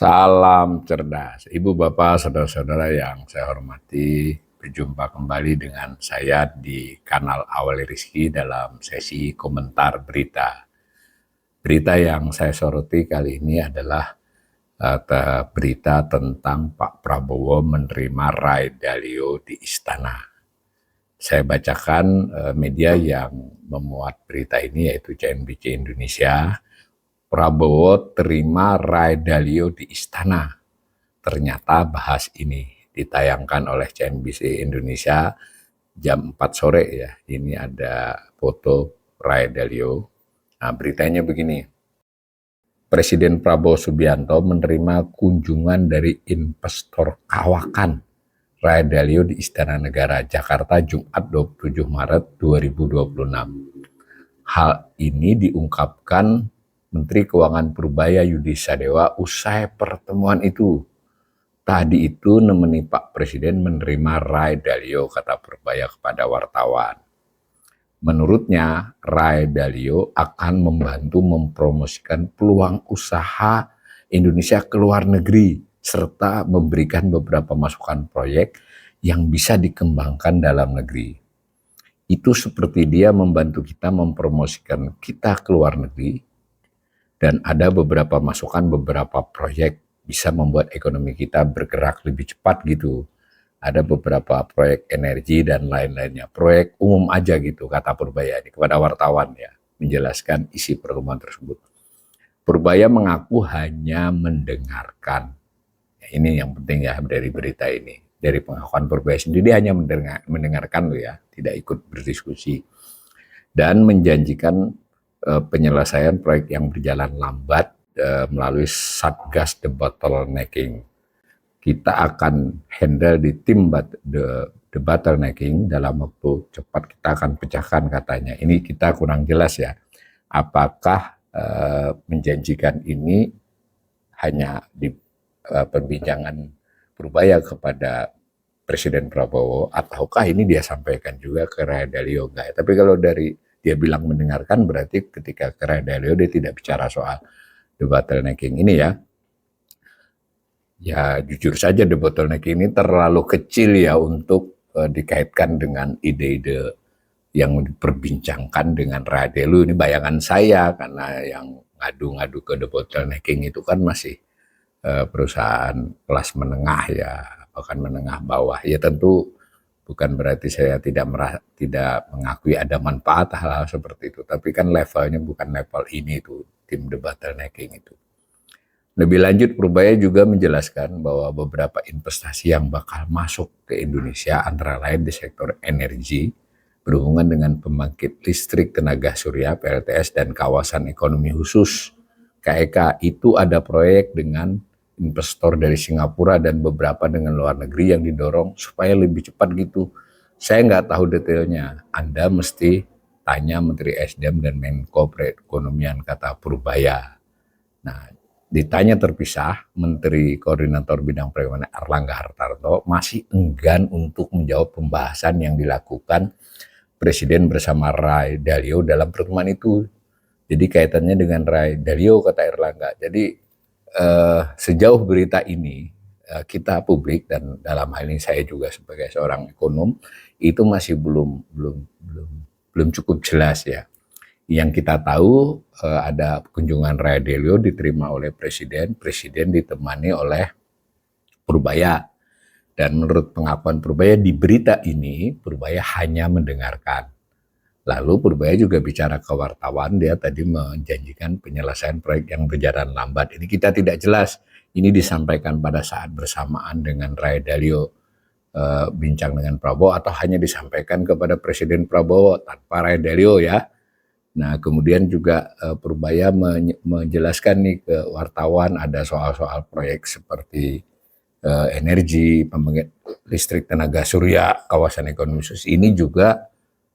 Salam cerdas, Ibu Bapak, saudara-saudara yang saya hormati. Berjumpa kembali dengan saya di kanal Awali Rizky dalam sesi komentar berita. Berita yang saya soroti kali ini adalah berita tentang Pak Prabowo menerima Ray Dalio di Istana. Saya bacakan media yang memuat berita ini, yaitu CNBC Indonesia. Prabowo terima Ray Dalio di Istana. Ternyata bahas ini ditayangkan oleh CNBC Indonesia jam 4 sore ya. Ini ada foto Ray Dalio. Nah, beritanya begini. Presiden Prabowo Subianto menerima kunjungan dari investor kawakan Ray Dalio di Istana Negara Jakarta Jumat 27 Maret 2026. Hal ini diungkapkan Menteri Keuangan Purbaya Yudi Sadewa usai pertemuan itu. Tadi itu nemeni Pak Presiden menerima Ray Dalio, kata Purbaya kepada wartawan. Menurutnya, Ray Dalio akan membantu mempromosikan peluang usaha Indonesia ke luar negeri, serta memberikan beberapa masukan proyek yang bisa dikembangkan dalam negeri. Itu seperti dia membantu kita mempromosikan kita ke luar negeri, dan ada beberapa masukan, beberapa proyek bisa membuat ekonomi kita bergerak lebih cepat gitu. Ada beberapa proyek energi dan lain-lainnya, proyek umum aja gitu, kata Purbaya kepada wartawan ya, menjelaskan isi pertemuan tersebut. Purbaya mengaku hanya mendengarkan. Ini yang penting ya dari berita ini. Dari pengakuan Purbaya sendiri, dia hanya mendengarkan loh ya, tidak ikut berdiskusi. Dan menjanjikan penyelesaian proyek yang berjalan lambat melalui Satgas Debottlenecking. Kita akan handle di tim the bottlenecking dalam waktu cepat, kita akan pecahkan katanya. Ini kita kurang jelas ya, apakah menjanjikan ini hanya di perbincangan Purbaya kepada Presiden Prabowo, ataukah ini dia sampaikan juga ke Ray Dalio enggak. Tapi kalau dari dia bilang mendengarkan, berarti ketika ke Ray Dalio dia tidak bicara soal the bottlenecking ini ya. Ya jujur saja the bottlenecking ini terlalu kecil ya untuk dikaitkan dengan ide-ide yang diperbincangkan dengan Ray Dalio. Ini bayangan saya, karena yang ngadu-ngadu ke the bottlenecking itu kan masih perusahaan kelas menengah ya, bahkan menengah bawah. Ya tentu bukan berarti saya tidak mengakui ada manfaat hal-hal seperti itu, tapi kan levelnya bukan level ini tuh, tim the bottlenecking itu. Lebih lanjut, Purbaya juga menjelaskan bahwa beberapa investasi yang bakal masuk ke Indonesia antara lain di sektor energi, berhubungan dengan pembangkit listrik tenaga surya PLTS dan kawasan ekonomi khusus KEK. Itu ada proyek dengan investor dari Singapura dan beberapa dengan luar negeri yang didorong supaya lebih cepat gitu. Saya nggak tahu detailnya, Anda mesti tanya Menteri SDM dan Menko Perekonomian, kata Purbaya. Nah, ditanya terpisah, Menteri Koordinator Bidang Perekonomian Erlangga Hartarto masih enggan untuk menjawab pembahasan yang dilakukan Presiden bersama Ray Dalio dalam pertemuan itu. Jadi kaitannya dengan Ray Dalio, kata Erlangga. Jadi sejauh berita ini, kita publik dan dalam hal ini saya juga sebagai seorang ekonom, itu masih belum cukup jelas ya. Yang kita tahu ada kunjungan Ray Dalio diterima oleh Presiden ditemani oleh Purbaya. Dan menurut pengakuan Purbaya di berita ini, Purbaya hanya mendengarkan. Lalu Purbaya juga bicara ke wartawan, dia tadi menjanjikan penyelesaian proyek yang berjalan lambat. Ini kita tidak jelas, ini disampaikan pada saat bersamaan dengan Ray Dalio bincang dengan Prabowo, atau hanya disampaikan kepada Presiden Prabowo tanpa Ray Dalio ya. Nah, kemudian juga Purbaya menjelaskan nih ke wartawan ada soal-soal proyek seperti energi, pembangkit listrik tenaga surya, kawasan ekonomi khusus. Ini juga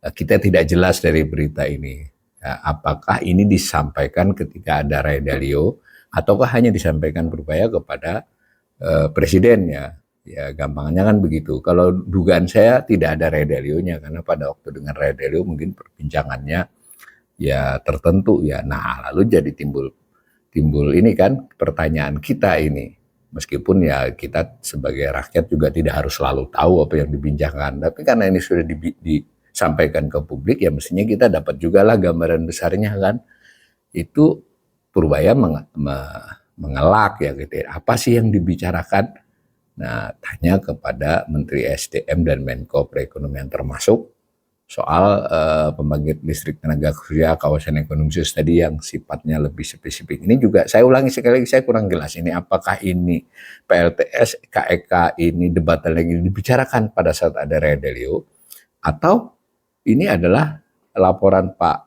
kita tidak jelas dari berita ini. Apakah ini disampaikan ketika ada Ray Dalio, ataukah hanya disampaikan Purbaya kepada Presiden ya. Ya gampangnya kan begitu. Kalau dugaan saya tidak ada Ray Dalio-nya, karena pada waktu dengan Ray Dalio mungkin perbincangannya ya tertentu ya. Nah, lalu jadi timbul ini kan pertanyaan kita ini. Meskipun ya kita sebagai rakyat juga tidak harus selalu tahu apa yang dibincangkan, tapi karena ini sudah disampaikan ke publik, ya mestinya kita dapat juga lah gambaran besarnya kan. Itu Purbaya mengelak ya gitu ya. Apa sih yang dibicarakan? Nah, tanya kepada Menteri SDM dan Menko Perekonomian termasuk soal pembangkit listrik tenaga surya kawasan ekonomi khusus tadi yang sifatnya lebih spesifik. Ini juga saya ulangi sekali lagi, saya kurang jelas ini apakah ini PLTS, KEK ini debatan lagi dibicarakan pada saat ada Rea Dalio atau ini adalah laporan Pak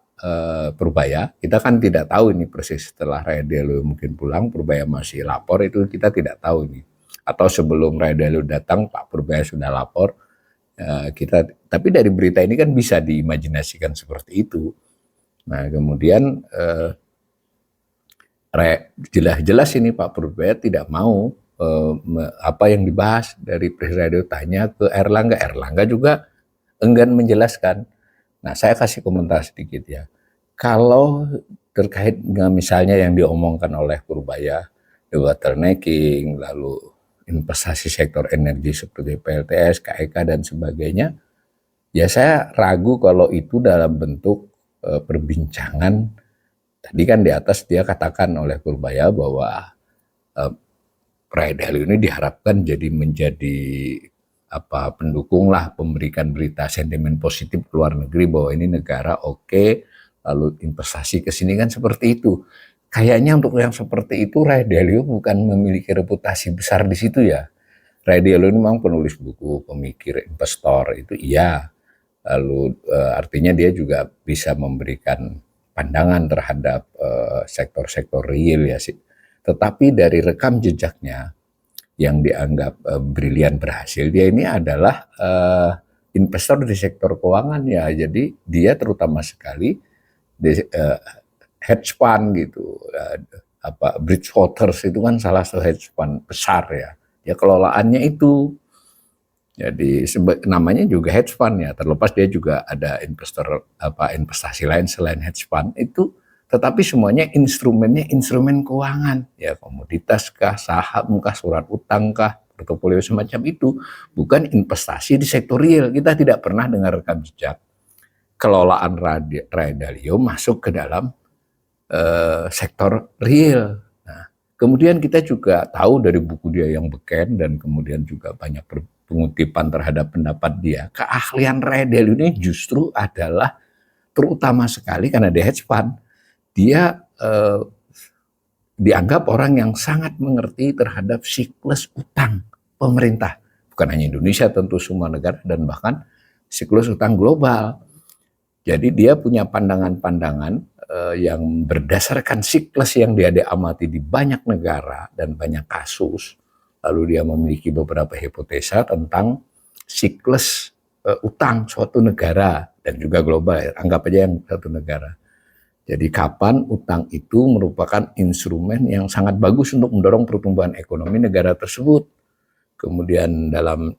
Purbaya. Kita kan tidak tahu ini persis setelah Rea Dalio mungkin pulang, Purbaya masih lapor, itu kita tidak tahu ini. Atau sebelum Rea Dalio datang, Pak Purbaya sudah lapor. Tapi dari berita ini kan bisa diimajinasikan seperti itu. Nah kemudian jelas-jelas ini Pak Purbaya tidak mau apa yang dibahas dari Presiden tanya ke Erlangga. Erlangga juga enggan menjelaskan. Nah saya kasih komentar sedikit ya. Kalau terkait dengan misalnya yang diomongkan oleh Purbaya, the bottlenecking, lalu investasi sektor energi seperti PLTS, KEK dan sebagainya, ya saya ragu kalau itu dalam bentuk perbincangan. Tadi kan di atas dia katakan oleh Purbaya bahwa Rea Dalio ini diharapkan menjadi pendukung lah, memberikan berita sentimen positif ke luar negeri bahwa ini negara oke, lalu investasi ke sini kan seperti itu. Kayaknya untuk yang seperti itu Rea Dalio bukan memiliki reputasi besar di situ ya. Rea Dalio ini memang penulis buku, pemikir, investor, itu iya. Lalu artinya dia juga bisa memberikan pandangan terhadap sektor-sektor real ya sih. Tetapi dari rekam jejaknya yang dianggap brilian berhasil, dia ini adalah investor di sektor keuangan ya. Jadi dia terutama sekali di hedge fund gitu. Bridgewaters itu kan salah satu hedge fund besar ya. Ya kelolaannya itu. Jadi namanya juga hedge fund ya. Terlepas dia juga ada investasi lain selain hedge fund itu, tetapi semuanya instrumennya instrumen keuangan ya, komoditas kah, saham kah, surat utang kah, portofolio semacam itu, bukan investasi di sektor real. Kita tidak pernah dengar rekam jejak kelolaan Rea Dalio masuk ke dalam sektor real. Nah, kemudian kita juga tahu dari buku dia yang beken dan kemudian juga banyak pengutipan terhadap pendapat dia, keahlian Rea Dalio ini justru adalah terutama sekali karena dia hedge fund, dia dianggap orang yang sangat mengerti terhadap siklus utang pemerintah. Bukan hanya Indonesia, tentu semua negara dan bahkan siklus utang global. Jadi dia punya pandangan-pandangan yang berdasarkan siklus yang dia amati di banyak negara dan banyak kasus. Lalu dia memiliki beberapa hipotesa tentang siklus utang suatu negara dan juga global. Anggap aja yang satu negara. Jadi kapan utang itu merupakan instrumen yang sangat bagus untuk mendorong pertumbuhan ekonomi negara tersebut. Kemudian dalam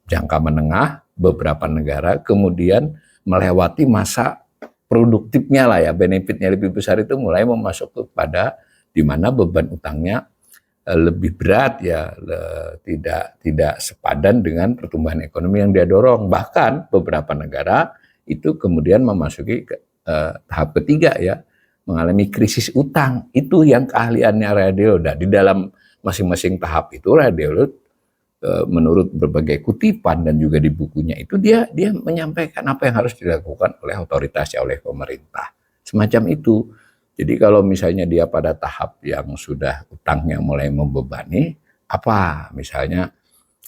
jangka menengah beberapa negara kemudian melewati masa produktifnya lah ya, benefitnya lebih besar itu mulai memasuk kepada di mana beban utangnya lebih berat ya, tidak sepadan dengan pertumbuhan ekonomi yang dia dorong. Bahkan beberapa negara itu kemudian memasuki tahap ketiga ya, mengalami krisis utang. Itu yang keahliannya Rea Dalio. Di dalam masing-masing tahap itu Rea Dalio menurut berbagai kutipan dan juga di bukunya itu dia menyampaikan apa yang harus dilakukan oleh otoritas ya, oleh pemerintah. Semacam itu. Jadi kalau misalnya dia pada tahap yang sudah utangnya mulai membebani, apa misalnya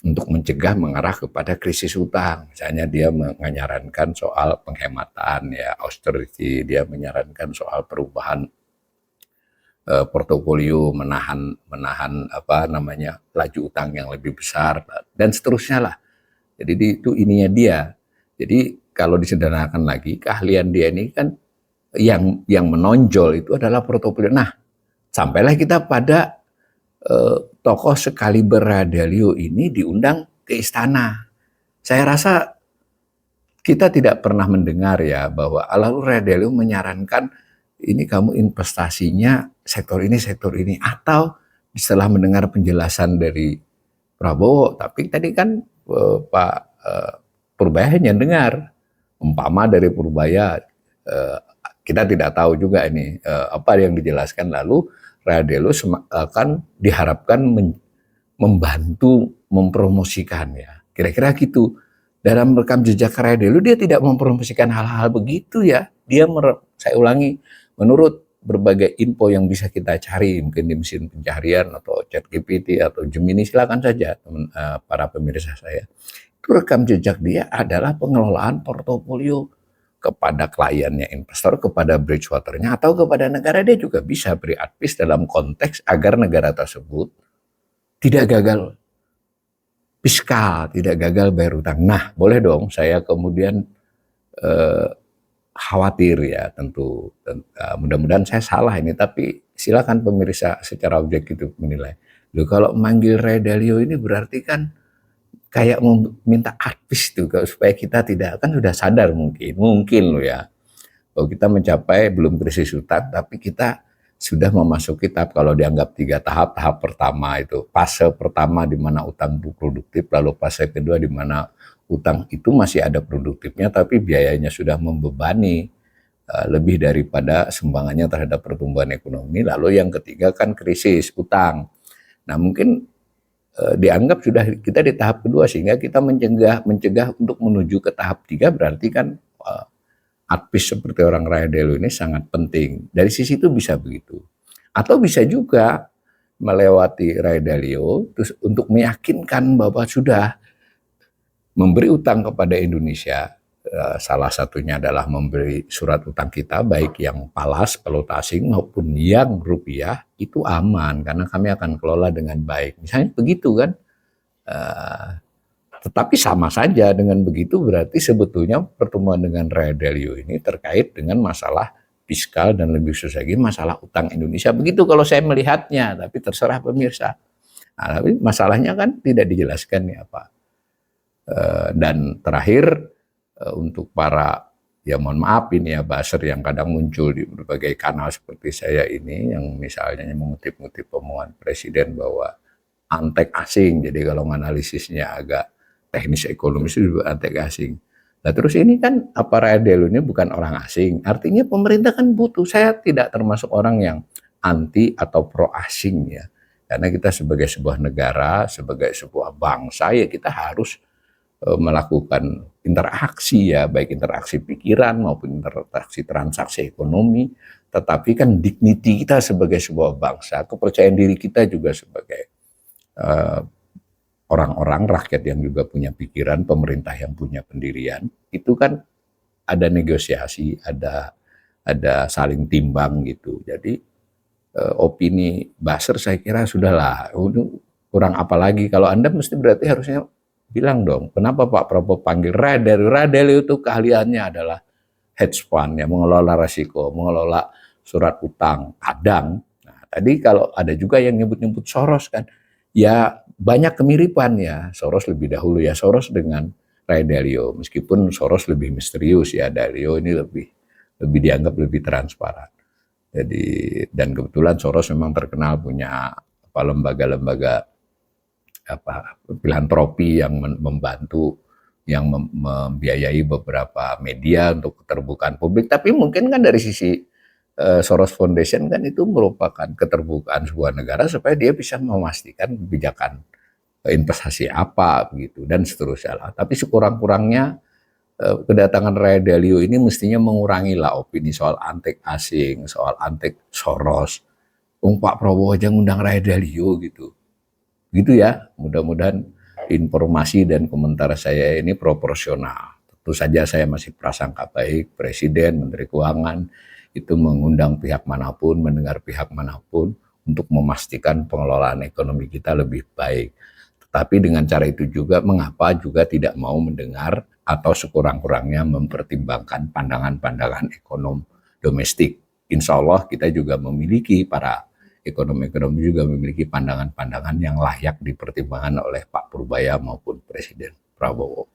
untuk mencegah mengarah kepada krisis utang. Misalnya dia menyarankan soal penghematan ya, austerity, dia menyarankan soal perubahan portofolio, menahan laju utang yang lebih besar dan seterusnya lah. Jadi itu ininya dia. Jadi kalau disederhanakan lagi, keahlian dia ini kan yang menonjol itu adalah portofolio. Nah, sampailah kita pada tokoh sekaliber Rea Dalio ini diundang ke istana. Saya rasa kita tidak pernah mendengar ya bahwa lalu Rea Dalio menyarankan ini kamu investasinya sektor ini atau setelah mendengar penjelasan dari Prabowo, tapi tadi kan Pak Purbaya hanya dengar, umpama dari Purbaya, kita tidak tahu juga ini apa yang dijelaskan, lalu Radello akan diharapkan membantu mempromosikan ya, kira-kira gitu. Dalam rekam jejak Radello dia tidak mempromosikan hal-hal begitu ya, dia saya ulangi, menurut berbagai info yang bisa kita cari, mungkin di mesin pencarian atau ChatGPT atau Gemini, silakan saja para pemirsa saya. Itu rekam jejak dia adalah pengelolaan portofolio kepada kliennya, investor, kepada Bridgewater-nya, atau kepada negara. Dia juga bisa beri advice dalam konteks agar negara tersebut tidak gagal fiskal, tidak gagal bayar utang. Nah, boleh dong saya kemudian khawatir ya, tentu mudah-mudahan saya salah ini, tapi silakan pemirsa secara objektif menilai. Loh, kalau manggil Ray Dalio ini berarti kan kayak meminta advice tuh supaya kita tidak, kan sudah sadar mungkin loh ya, bahwa kita mencapai belum krisis utang, tapi kita sudah memasuki tahap, kalau dianggap 3 tahap. Tahap pertama itu fase pertama di mana utang produktif, lalu fase kedua di mana utang itu masih ada produktifnya tapi biayanya sudah membebani lebih daripada sumbangannya terhadap pertumbuhan ekonomi, lalu yang ketiga kan krisis utang. Nah, mungkin dianggap sudah kita di tahap kedua, sehingga kita mencegah untuk menuju ke tahap 3, berarti kan advice seperti orang Radello ini sangat penting. Dari sisi itu bisa begitu. Atau bisa juga melewati Radello terus untuk meyakinkan bahwa sudah memberi utang kepada Indonesia, salah satunya adalah memberi surat utang kita, baik yang palas, valuta asing maupun yang rupiah, itu aman karena kami akan kelola dengan baik. Misalnya begitu kan. Tetapi sama saja dengan begitu berarti sebetulnya pertemuan dengan Radello ini terkait dengan masalah fiskal dan lebih khusus lagi masalah utang Indonesia. Begitu kalau saya melihatnya, tapi terserah pemirsa. Nah, tapi masalahnya kan tidak dijelaskan ya Pak. Dan terakhir, untuk para, ya mohon maaf ini ya, buzzer yang kadang muncul di berbagai kanal seperti saya ini, yang misalnya mengutip-ngutip omongan Presiden bahwa antek asing, jadi kalau analisisnya agak teknis ekonomis itu juga antek asing. Nah terus ini kan apa Radello ini bukan orang asing, artinya pemerintah kan butuh. Saya tidak termasuk orang yang anti atau pro asing ya, karena kita sebagai sebuah negara, sebagai sebuah bangsa ya kita harus melakukan interaksi ya, baik interaksi pikiran maupun interaksi transaksi ekonomi. Tetapi kan dignity kita sebagai sebuah bangsa, kepercayaan diri kita juga sebagai orang-orang rakyat yang juga punya pikiran, pemerintah yang punya pendirian, itu kan ada negosiasi, ada saling timbang gitu. Jadi opini buzzer saya kira sudahlah, kurang apa lagi. Kalau Anda mesti berarti harusnya bilang dong, kenapa Pak Prabowo panggil Radello? Radello itu keahliannya adalah hedge fund, ya, mengelola risiko, mengelola surat utang, kadang. Nah, tadi kalau ada juga yang nyebut-nyebut Soros kan, ya banyak kemiripan ya, Soros lebih dahulu ya, Soros dengan Radello, meskipun Soros lebih misterius ya, Dalio ini lebih dianggap lebih transparan. Jadi, dan kebetulan Soros memang terkenal punya lembaga-lembaga filantropi yang membantu, yang membiayai beberapa media untuk keterbukaan publik. Tapi mungkin kan dari sisi Soros Foundation kan itu merupakan keterbukaan sebuah negara supaya dia bisa memastikan kebijakan investasi apa begitu dan seterusnya lah. Tapi sekurang-kurangnya kedatangan Radello ini mestinya mengurangi lah opini soal antek asing, soal antek Soros. Pak Prabowo aja ngundang Radello gitu. Gitu ya, mudah-mudahan informasi dan komentar saya ini proporsional. Tentu saja saya masih prasangka baik, Presiden, Menteri Keuangan itu mengundang pihak manapun, mendengar pihak manapun untuk memastikan pengelolaan ekonomi kita lebih baik. Tetapi dengan cara itu juga mengapa juga tidak mau mendengar atau sekurang-kurangnya mempertimbangkan pandangan-pandangan ekonom domestik. Insya Allah kita juga memiliki, para ekonomi juga memiliki pandangan-pandangan yang layak dipertimbangkan oleh Pak Purbaya maupun Presiden Prabowo.